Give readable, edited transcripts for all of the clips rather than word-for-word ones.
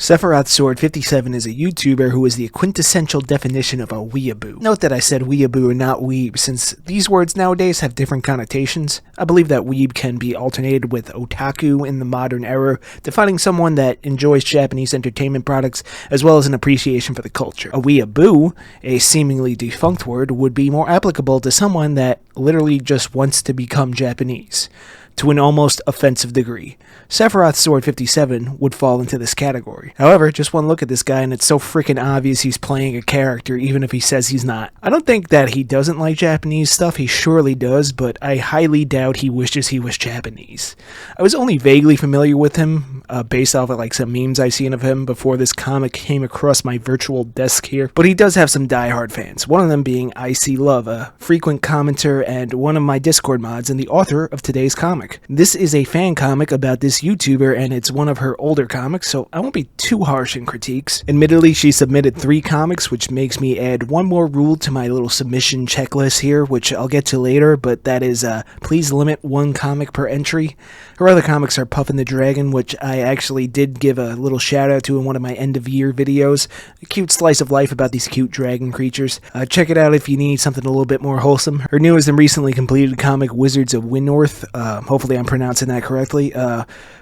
Sephiroth Sword 57 is a YouTuber who is the quintessential definition of a weeaboo. Note that I said weeaboo and not weeb, since these words nowadays have different connotations. I believe that weeb can be alternated with otaku in the modern era, defining someone that enjoys Japanese entertainment products as well as an appreciation for the culture. A weeaboo, a seemingly defunct word, would be more applicable to someone that literally just wants to become Japanese, to an almost offensive degree. Sephiroth Sword 57 would fall into this category. However, just one look at this guy and it's so freaking obvious he's playing a character even if he says he's not. I don't think that he doesn't like Japanese stuff, he surely does, but I highly doubt he wishes he was Japanese. I was only vaguely familiar with him, based off of like some memes I've seen of him before this comic came across my virtual desk here, but he does have some diehard fans, one of them being EyeSeaLove, a frequent commenter and one of my Discord mods and the author of today's comic. This is a fan comic about this YouTuber and it's one of her older comics, so I won't be too harsh in critiques. Admittedly, she submitted 3 comics, which makes me add one more rule to my little submission checklist here, which I'll get to later, but that is please limit 1 comic per entry. Her other comics are Puff and the Dragon, which I actually did give a little shout out to in one of my end of year videos. A cute slice of life about these cute dragon creatures. Check it out if you need something a little bit more wholesome. Her newest and recently completed comic, Wizards of Winnorth, hopefully I'm pronouncing that correctly,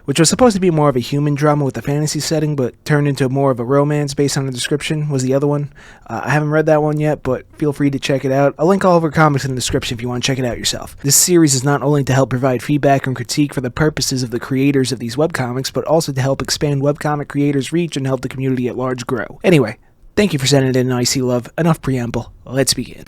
which was supposed to be more of a human drama with a fantasy setting, but turned into more of a romance based on the description, was the other one. I haven't read that one yet, but feel free to check it out. I'll link all of her comics in the description if you want to check it out yourself. This series is not only to help provide feedback and critique for the purposes of the creators of these webcomics, but also to help expand webcomic creators' reach and help the community at large grow. Anyway, thank you for sending it in, EyeSeaLove. Enough preamble, let's begin.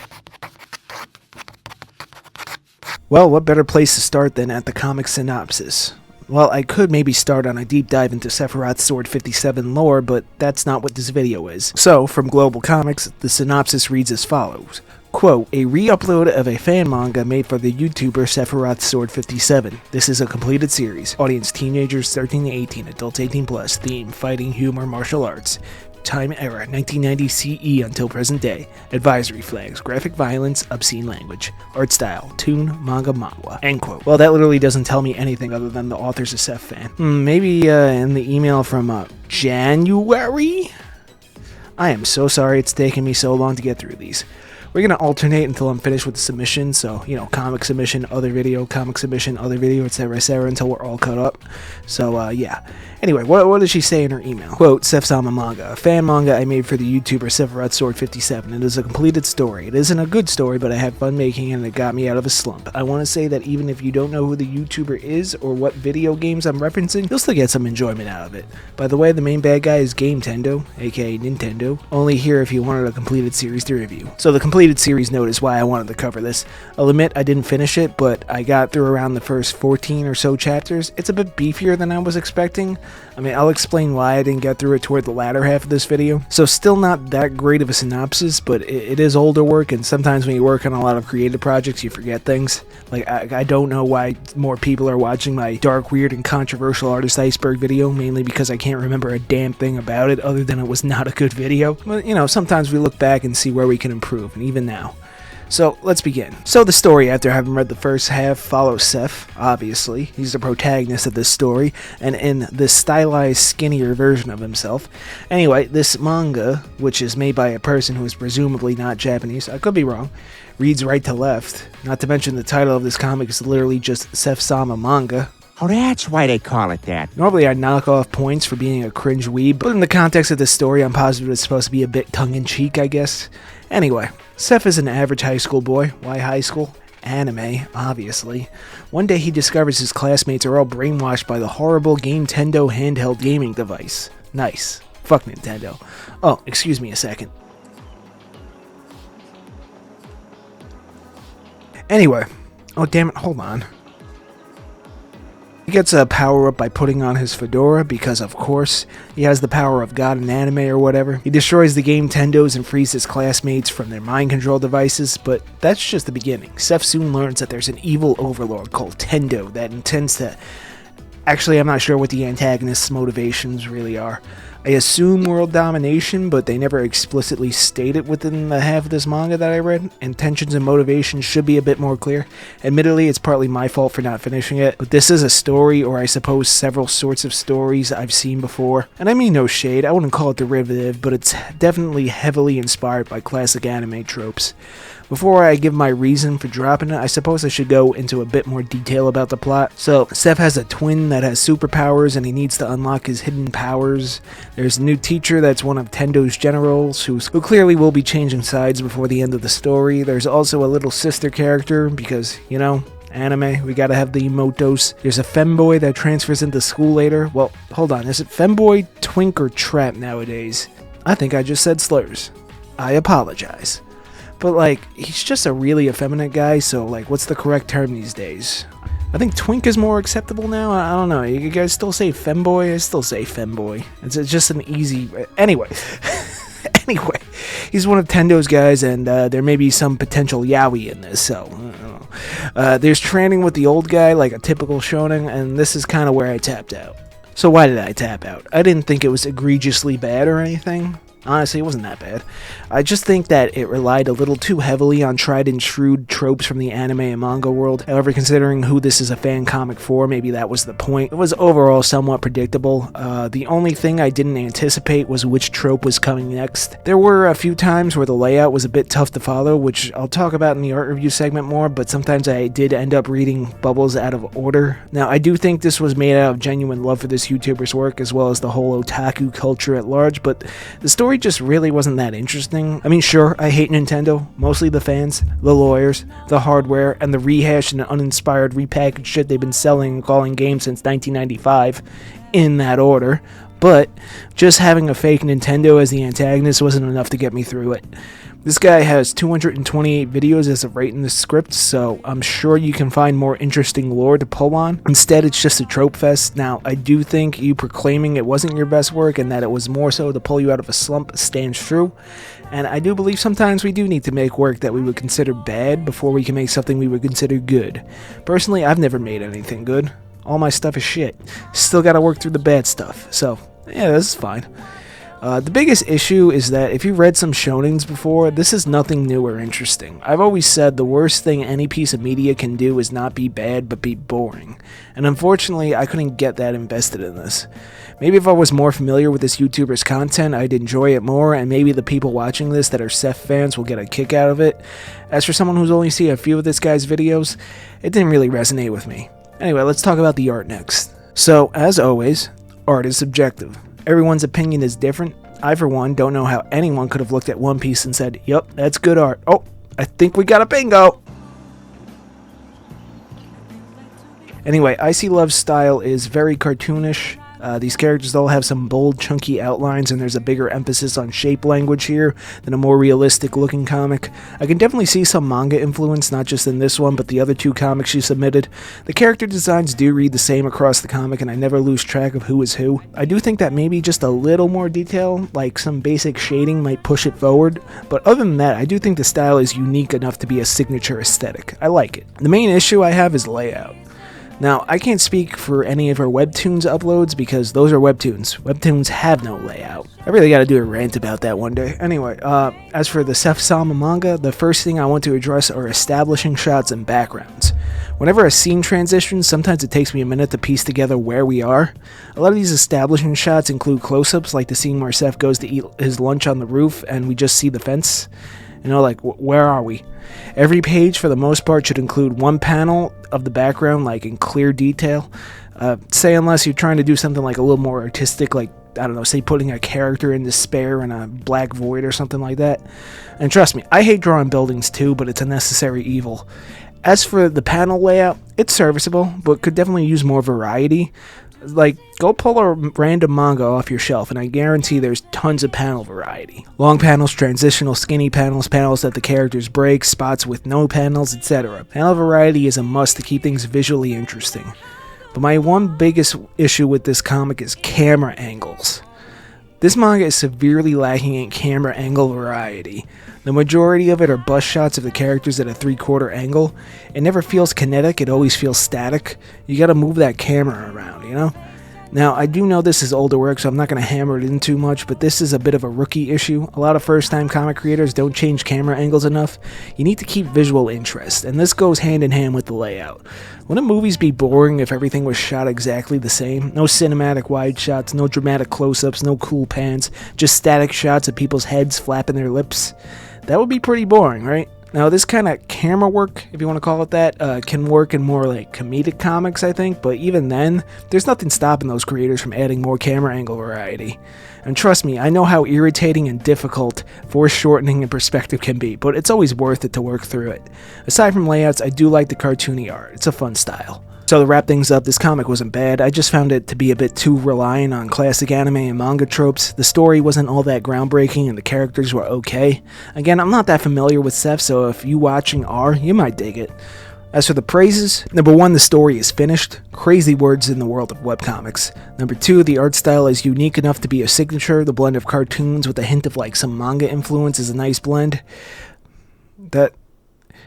Well, what better place to start than at the comic synopsis? Well, I could maybe start on a deep dive into Sephiroth Sword 57 lore, but that's not what this video is. So, from Global Comics, the synopsis reads as follows. Quote, a re-upload of a fan manga made for the YouTuber Sephiroth Sword 57. This is a completed series. Audience teenagers 13 to 18, adults 18 plus. Theme, fighting, humor, martial arts. Time era, 1990 CE until present day. Advisory flags, graphic violence, obscene language. Art style, toon, manga, manhwa. End quote. Well, that literally doesn't tell me anything other than the author's a Seph fan. Maybe in the email from January? I am so sorry it's taken me so long to get through these. We're going to alternate until I'm finished with the submission, so, you know, comic submission, other video, comic submission, other video, etc., until we're all caught up. So, yeah. Anyway, what does she say in her email? Quote, seph-sama manga, a fan manga I made for the YouTuber Sephiroth Sword 57. It is a completed story. It isn't a good story, but I had fun making it and it got me out of a slump. I want to say that even if you don't know who the YouTuber is or what video games I'm referencing, you'll still get some enjoyment out of it. By the way, the main bad guy is GameTendo, aka Nintendo, only here if you wanted a completed series to review. So the completed series note is why I wanted to cover this. I'll admit I didn't finish it, but I got through around the first 14 or so chapters. It's a bit beefier than I was expecting. I mean, I'll explain why I didn't get through it toward the latter half of this video. So still not that great of a synopsis, but it is older work, and sometimes when you work on a lot of creative projects, you forget things. Like, I don't know why more people are watching my dark, weird, and controversial Artist Iceberg video, mainly because I can't remember a damn thing about it other than it was not a good video. But, you know, sometimes we look back and see where we can improve, and even now. So, let's begin. So, the story, after having read the first half, follows Seph, obviously. He's the protagonist of this story, and in this stylized, skinnier version of himself. Anyway, this manga, which is made by a person who is presumably not Japanese, I could be wrong, reads right to left. Not to mention the title of this comic is literally just seph-sama manga. Oh, that's why they call it that. Normally I'd knock off points for being a cringe weeb, but in the context of this story, I'm positive it's supposed to be a bit tongue-in-cheek, I guess. Anyway, Seph is an average high school boy. Why high school? Anime, obviously. One day he discovers his classmates are all brainwashed by the horrible GameTendo handheld gaming device. Nice. Fuck Nintendo. Oh, excuse me a second. Anyway. Oh, damn it, hold on. He gets a power-up by putting on his fedora because, of course, he has the power of God in anime or whatever. He destroys the GameTendos and frees his classmates from their mind control devices, but that's just the beginning. Seph soon learns that there's an evil overlord called Tendo that intends to... Actually, I'm not sure what the antagonist's motivations really are. I assume world domination, but they never explicitly state it within the half of this manga that I read. Intentions and motivations should be a bit more clear. Admittedly, it's partly my fault for not finishing it, but this is a story, or I suppose several sorts of stories I've seen before. And I mean no shade, I wouldn't call it derivative, but it's definitely heavily inspired by classic anime tropes. Before I give my reason for dropping it, I suppose I should go into a bit more detail about the plot. So, Seph has a twin that has superpowers and he needs to unlock his hidden powers. There's a new teacher that's one of Tendo's generals who clearly will be changing sides before the end of the story. There's also a little sister character because, you know, anime, we gotta have the emotos. There's a femboy that transfers into school later. Well, hold on, is it femboy, twink, or trap nowadays? I think I just said slurs. I apologize. But, like, he's just a really effeminate guy, so, like, what's the correct term these days? I think twink is more acceptable now. I don't know. You guys still say femboy? I still say femboy. It's just an easy... Anyway. Anyway. He's one of Tendo's guys, and there may be some potential yaoi in this, so... I don't know. There's training with the old guy, like a typical shonen, and this is kind of where I tapped out. So why did I tap out? I didn't think it was egregiously bad or anything. Honestly, it wasn't that bad. I just think that it relied a little too heavily on tried and true tropes from the anime and manga world. However, considering who this is a fan comic for, maybe that was the point. It was overall somewhat predictable. The only thing I didn't anticipate was which trope was coming next. There were a few times where the layout was a bit tough to follow, which I'll talk about in the art review segment more, but sometimes I did end up reading bubbles out of order. Now, I do think this was made out of genuine love for this YouTuber's work, as well as the whole otaku culture at large, but the story just really wasn't that interesting. I mean, sure, I hate Nintendo, mostly the fans, the lawyers, the hardware, and the rehashed and uninspired repackaged shit they've been selling and calling games since 1995, in that order, but just having a fake Nintendo as the antagonist wasn't enough to get me through it. This guy has 228 videos as of right in the script, so I'm sure you can find more interesting lore to pull on. Instead, it's just a trope fest. Now, I do think you proclaiming it wasn't your best work and that it was more so to pull you out of a slump stands true. And I do believe sometimes we do need to make work that we would consider bad before we can make something we would consider good. Personally, I've never made anything good. All my stuff is shit. Still gotta work through the bad stuff, so yeah, this is fine. The biggest issue is that if you've read some shonens before, this is nothing new or interesting. I've always said the worst thing any piece of media can do is not be bad, but be boring. And unfortunately, I couldn't get that invested in this. Maybe if I was more familiar with this YouTuber's content, I'd enjoy it more, and maybe the people watching this that are Seph fans will get a kick out of it. As for someone who's only seen a few of this guy's videos, it didn't really resonate with me. Anyway, let's talk about the art next. So, as always, art is subjective. Everyone's opinion is different. I, for one, don't know how anyone could have looked at One Piece and said, yup, that's good art. Oh, I think we got a bingo! Anyway, EyeSeaLove's style is very cartoonish. These characters all have some bold, chunky outlines, and there's a bigger emphasis on shape language here than a more realistic-looking comic. I can definitely see some manga influence, not just in this one, but the other two comics she submitted. The character designs do read the same across the comic, and I never lose track of who is who. I do think that maybe just a little more detail, like some basic shading, might push it forward, but other than that, I do think the style is unique enough to be a signature aesthetic. I like it. The main issue I have is layout. Now, I can't speak for any of our Webtoons uploads because those are Webtoons. Webtoons have no layout. I really gotta do a rant about that one day. Anyway, as for the seph-sama manga, the first thing I want to address are establishing shots and backgrounds. Whenever a scene transitions, sometimes it takes me a minute to piece together where we are. A lot of these establishing shots include close-ups, like the scene where Seph goes to eat his lunch on the roof and we just see the fence. You know, like, where are we? Every page, for the most part, should include one panel of the background, like, in clear detail. Say, unless you're trying to do something, like, a little more artistic, like, I don't know, say putting a character in despair in a black void or something like that. And trust me, I hate drawing buildings, too, but it's a necessary evil. As for the panel layout, it's serviceable, but could definitely use more variety. Like, go pull a random manga off your shelf, and I guarantee there's tons of panel variety. Long panels, transitional skinny panels, panels that the characters break, spots with no panels, etc. Panel variety is a must to keep things visually interesting. But my one biggest issue with this comic is camera angles. This manga is severely lacking in camera angle variety. The majority of it are bust shots of the characters at a 3/4 angle. It never feels kinetic, it always feels static. You gotta move that camera around, you know? Now, I do know this is older work, so I'm not going to hammer it in too much, but this is a bit of a rookie issue. A lot of first-time comic creators don't change camera angles enough. You need to keep visual interest, and this goes hand in hand with the layout. Wouldn't movies be boring if everything was shot exactly the same? No cinematic wide shots, no dramatic close-ups, no cool pans, just static shots of people's heads flapping their lips. That would be pretty boring, right? Now, this kind of camera work, if you want to call it that, can work in more like comedic comics, I think, but even then, there's nothing stopping those creators from adding more camera angle variety. And trust me, I know how irritating and difficult foreshortening and perspective can be, but it's always worth it to work through it. Aside from layouts, I do like the cartoony art. It's a fun style. So to wrap things up, this comic wasn't bad. I just found it to be a bit too reliant on classic anime and manga tropes. The story wasn't all that groundbreaking and the characters were okay. Again, I'm not that familiar with Seph, so if you watching are, you might dig it. As for the praises, number 1, the story is finished. Crazy words in the world of webcomics. Number 2, the art style is unique enough to be a signature. The blend of cartoons with a hint of like some manga influence is a nice blend.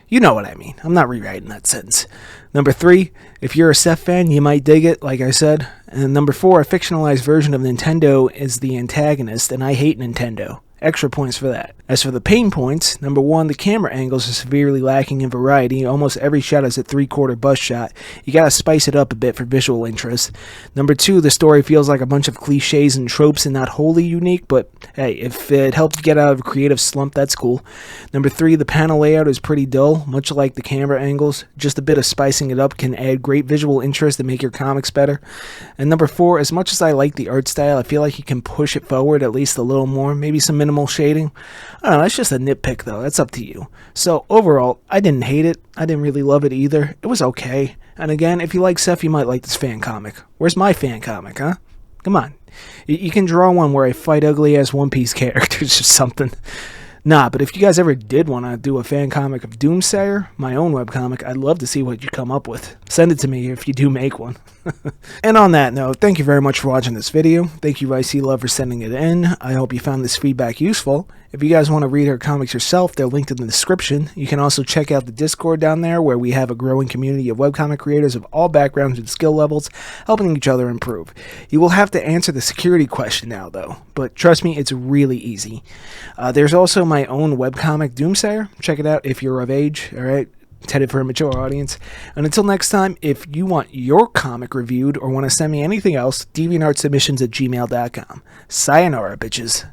You know what I mean. I'm not rewriting that sentence. Number 3, if you're a Seph fan, you might dig it, like I said. And number 4, a fictionalized version of Nintendo is the antagonist, and I hate Nintendo. Extra points for that. As for the pain points, number 1, the camera angles are severely lacking in variety. Almost every shot is a 3/4 bust shot. You gotta spice it up a bit for visual interest. Number 2, the story feels like a bunch of cliches and tropes and not wholly unique, but hey, if it helped you get out of a creative slump, that's cool. Number 3, the panel layout is pretty dull, much like the camera angles. Just a bit of spicing it up can add great visual interest and make your comics better. And number 4, as much as I like the art style, I feel like you can push it forward at least a little more, maybe some minimal shading. I don't know, that's just a nitpick though, that's up to you. So overall, I didn't hate it, I didn't really love it either, it was okay. And again, if you like Seph, you might like this fan comic. Where's my fan comic, huh? Come on. You can draw one where I fight ugly ass One Piece characters or something. Nah, but if you guys ever did want to do a fan comic of Doomsayer, my own webcomic, I'd love to see what you come up with. Send it to me if you do make one. And on that note, thank you very much for watching this video. Thank you EyeSeaLove for sending it in. I hope you found this feedback useful. If you guys want to read her comics yourself, they're linked in the description. You can also check out the Discord down there where we have a growing community of webcomic creators of all backgrounds and skill levels, helping each other improve. You will have to answer the security question now though, but trust me, it's really easy. There's also my own webcomic Doomsayer. Check it out if you're of age, alright? Intended for a mature audience. And until next time, if you want your comic reviewed or want to send me anything else, deviantartsubmissions@gmail.com. Sayonara, bitches.